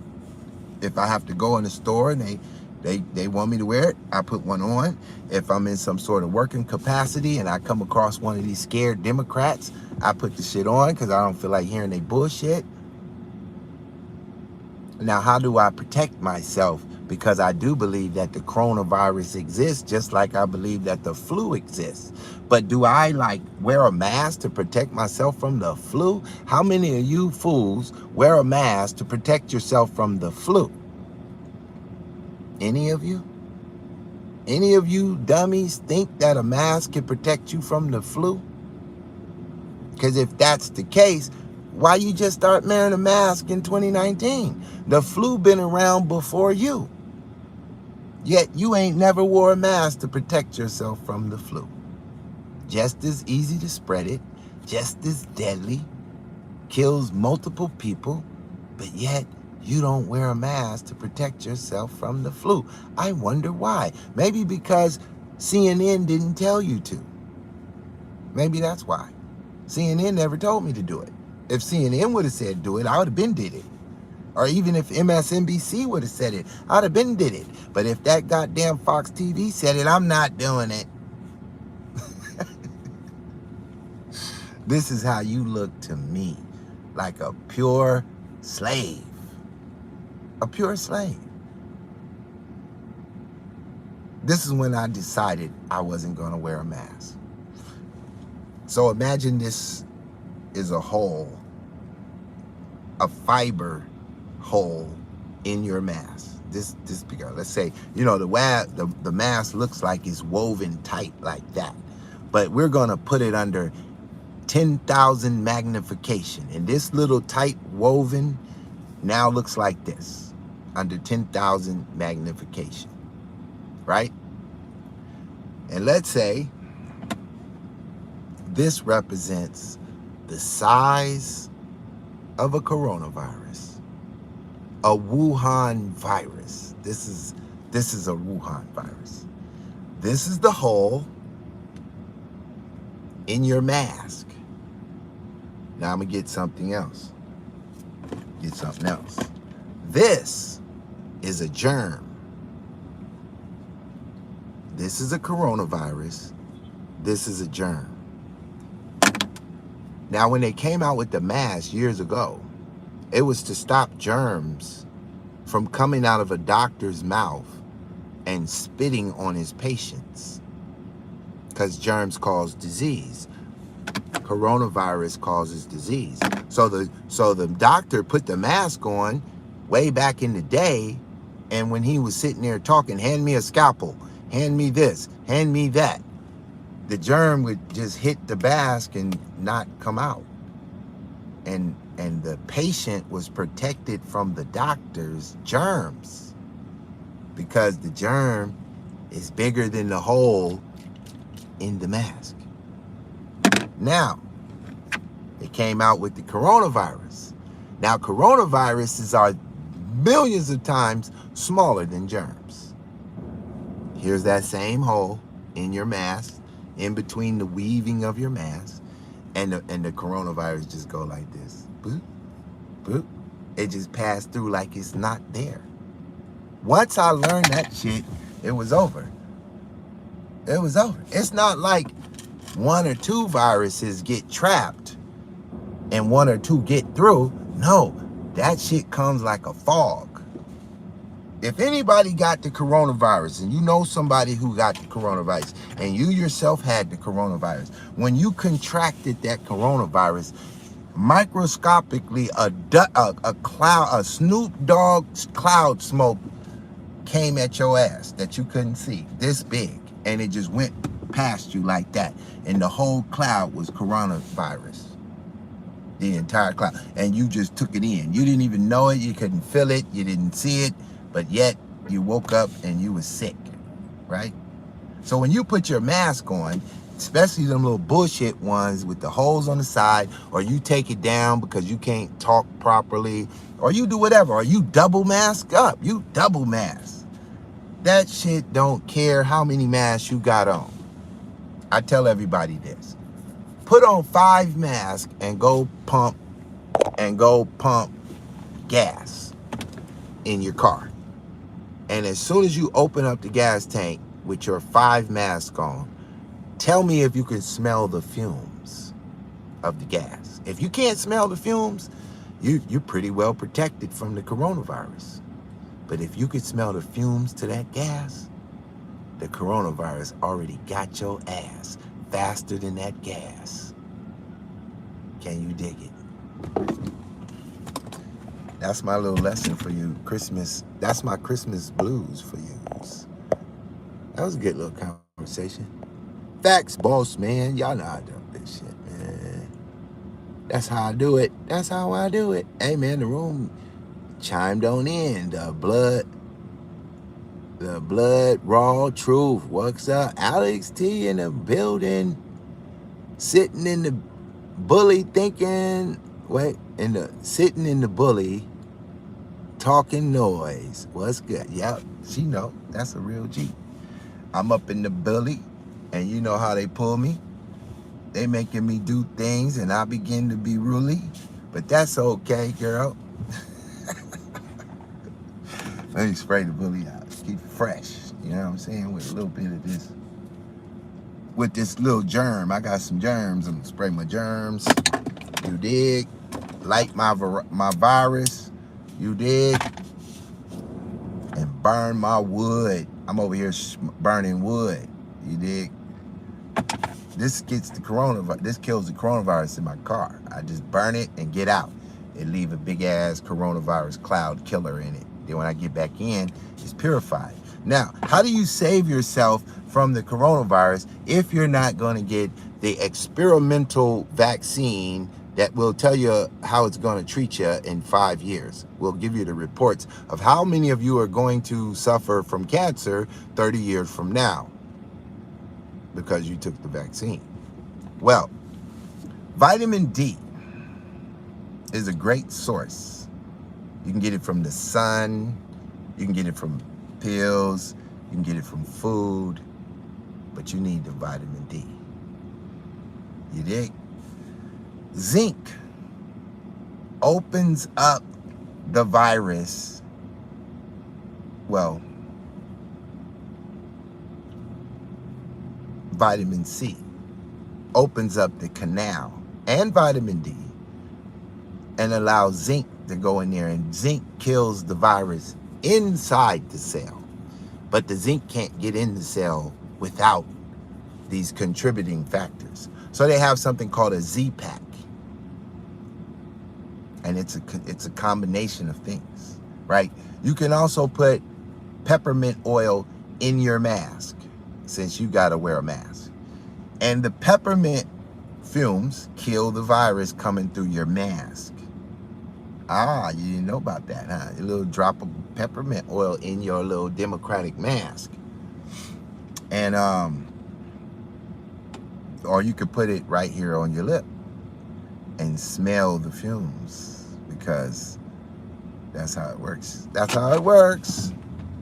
If I have to go in the store and they want me to wear it, I put one on. If I'm in some sort of working capacity and I come across one of these scared Democrats, I put the shit on because I don't feel like hearing their bullshit. Now, how do I protect myself? Because I do believe that the coronavirus exists, just like I believe that the flu exists. But do I wear a mask to protect myself from the flu? How many of you fools wear a mask to protect yourself from the flu? Any of you? Any of you dummies think that a mask can protect you from the flu? Because if that's the case, why you just start wearing a mask in 2019? The flu been around before you. Yet you ain't never wore a mask to protect yourself from the flu. Just as easy to spread it, just as deadly, kills multiple people, but yet you don't wear a mask to protect yourself from the flu. I wonder why. Maybe because CNN didn't tell you to. Maybe that's why. CNN never told me to do it. If CNN would have said do it, I would have been did it. Or even if MSNBC would have said it, I'd have been did it. But if that goddamn Fox TV said it, I'm not doing it. This is how you look to me, like a pure slave. A pure slave. This is when I decided I wasn't going to wear a mask. So imagine this is a hole, a fiber hole in your mask. This because let's say, you know, the mask looks like it's woven tight like that, but we're going to put it under 10,000 magnification, and this little tight woven now looks like this under 10,000 magnification, right? And let's say this represents the size of a coronavirus, a Wuhan virus. This is a Wuhan virus. This is the hole in your mask. Now I'm gonna get something else. This is a germ. This is a coronavirus. This is a germ. Now, when they came out with the mask years ago, it was to stop germs from coming out of a doctor's mouth and spitting on his patients, because germs cause disease. Coronavirus causes disease. So the doctor put the mask on way back in the day, and when he was sitting there talking, hand me a scalpel, hand me this, hand me that, the germ would just hit the mask and not come out. And the patient was protected from the doctor's germs, because the germ is bigger than the hole in the mask. Now, they came out with the coronavirus. Now, coronaviruses are millions of times smaller than germs. Here's that same hole in your mask, in between the weaving of your mask, and the coronavirus just go like this. Boop, boop. It just passed through like it's not there. Once I learned that shit, it was over. It was over. It's not like one or two viruses get trapped and one or two get through. No, that shit comes like a fog. If anybody got the coronavirus, and you know somebody who got the coronavirus, and you yourself had the coronavirus, when you contracted that coronavirus, microscopically a Snoop Dogg cloud smoke came at your ass that you couldn't see, this big, and it just went past you like that, and the whole cloud was coronavirus, the entire cloud, and you just took it in. You didn't even know it, you couldn't feel it, you didn't see it, but yet you woke up and you was sick, right? So when you put your mask on, especially them little bullshit ones with the holes on the side, or you take it down because you can't talk properly, or you do whatever, or you double mask up, you double mask. That shit don't care how many masks you got on. I tell everybody this. Put on 5 masks and go pump gas in your car. And as soon as you open up the gas tank with your 5 masks on, tell me if you can smell the fumes of the gas. If you can't smell the fumes, you're pretty well protected from the coronavirus. But if you could smell the fumes to that gas, the coronavirus already got your ass faster than that gas. Can you dig it? That's my little lesson for you, Christmas. That's my Christmas blues for you. That was a good little conversation. Facts, boss, man. Y'all know how I do this shit, man. That's how I do it. That's how I do it. Hey, man, the room chimed on in. The blood, raw truth. What's up? Alex T in the building. Sitting in the bully thinking, sitting in the bully talking noise. What's good? Yep, she know. That's a real G. I'm up in the bully, and you know how they pull me. They making me do things, and I begin to be ruly. But that's okay, girl. Let me spray the bully out. Keep it fresh. You know what I'm saying? With a little bit of this. With this little germ. I got some germs. I'm gonna spray my germs. You dig? Light my virus. You dig? And burn my wood. I'm over here burning wood. You dig? This gets the coronavirus. This kills the coronavirus in my car. I just burn it and get out. It leave a big ass coronavirus cloud killer in it. Then when I get back in, it's purified. Now, how do you save yourself from the coronavirus if you're not going to get the experimental vaccine that will tell you how it's going to treat you in 5 years? We'll give you the reports of how many of you are going to suffer from cancer 30 years from now because you took the vaccine. Well, vitamin D is a great source. You can get it from the sun, you can get it from pills, you can get it from food, but you need the vitamin D. You dig? Zinc opens up the virus. Well, vitamin C opens up the canal and vitamin D and allows zinc to go in there, and zinc kills the virus inside the cell. But the zinc can't get in the cell without these contributing factors. So they have something called a Z-Pack. And it's a combination of things, right? You can also put peppermint oil in your mask, since you gotta wear a mask. And the peppermint fumes kill the virus coming through your mask. Ah, you didn't know about that, huh? A little drop of peppermint oil in your little Democratic mask. And, or you could put it right here on your lip and smell the fumes, because that's how it works. That's how it works.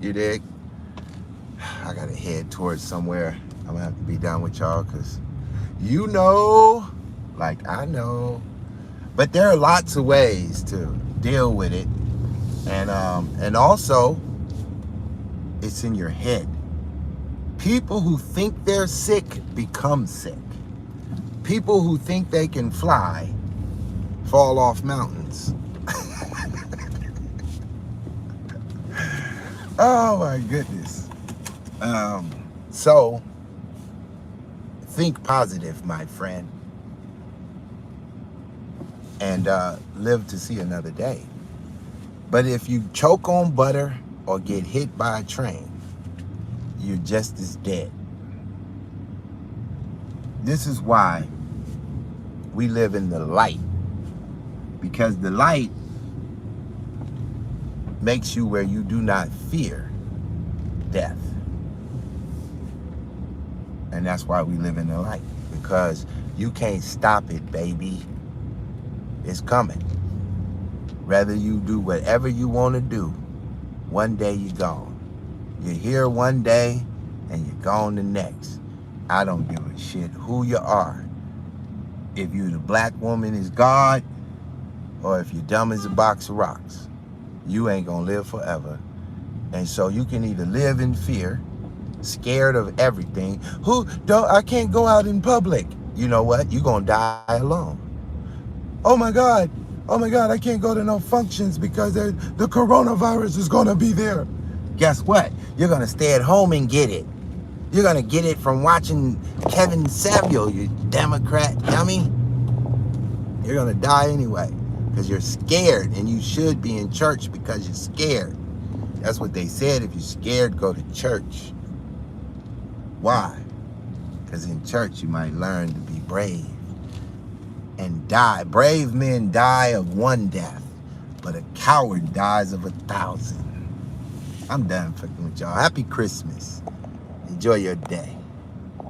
You dig? I gotta head towards somewhere. I'm gonna have to be done with y'all, because you know, like I know. But there are lots of ways to deal with it. And also, it's in your head. People who think they're sick become sick. People who think they can fly fall off mountains. Oh my goodness. So, think positive, my friend. And live to see another day. But if you choke on butter or get hit by a train, you're just as dead. This is why we live in the light. Because the light makes you where you do not fear death. And that's why we live in the light. Because you can't stop it, baby. It's coming. Whether you do whatever you want to do, one day you're gone. You're here one day and you're gone the next. I don't give a shit who you are. If you the black woman is God, or if you're dumb as a box of rocks, you ain't gonna live forever. And so you can either live in fear, scared of everything. I can't go out in public. You know what? You're gonna die alone. Oh my God, I can't go to no functions because the coronavirus is gonna be there. Guess what? You're gonna stay at home and get it. You're gonna get it from watching Kevin Samuel, you Democrat dummy. You're gonna die anyway because you're scared, and you should be in church because you're scared. That's what they said. If you're scared, go to church. Why? Because in church you might learn to be brave and die. Brave men die of one death, but a coward dies of 1,000. I'm done fucking with y'all. Happy Christmas. Enjoy your day.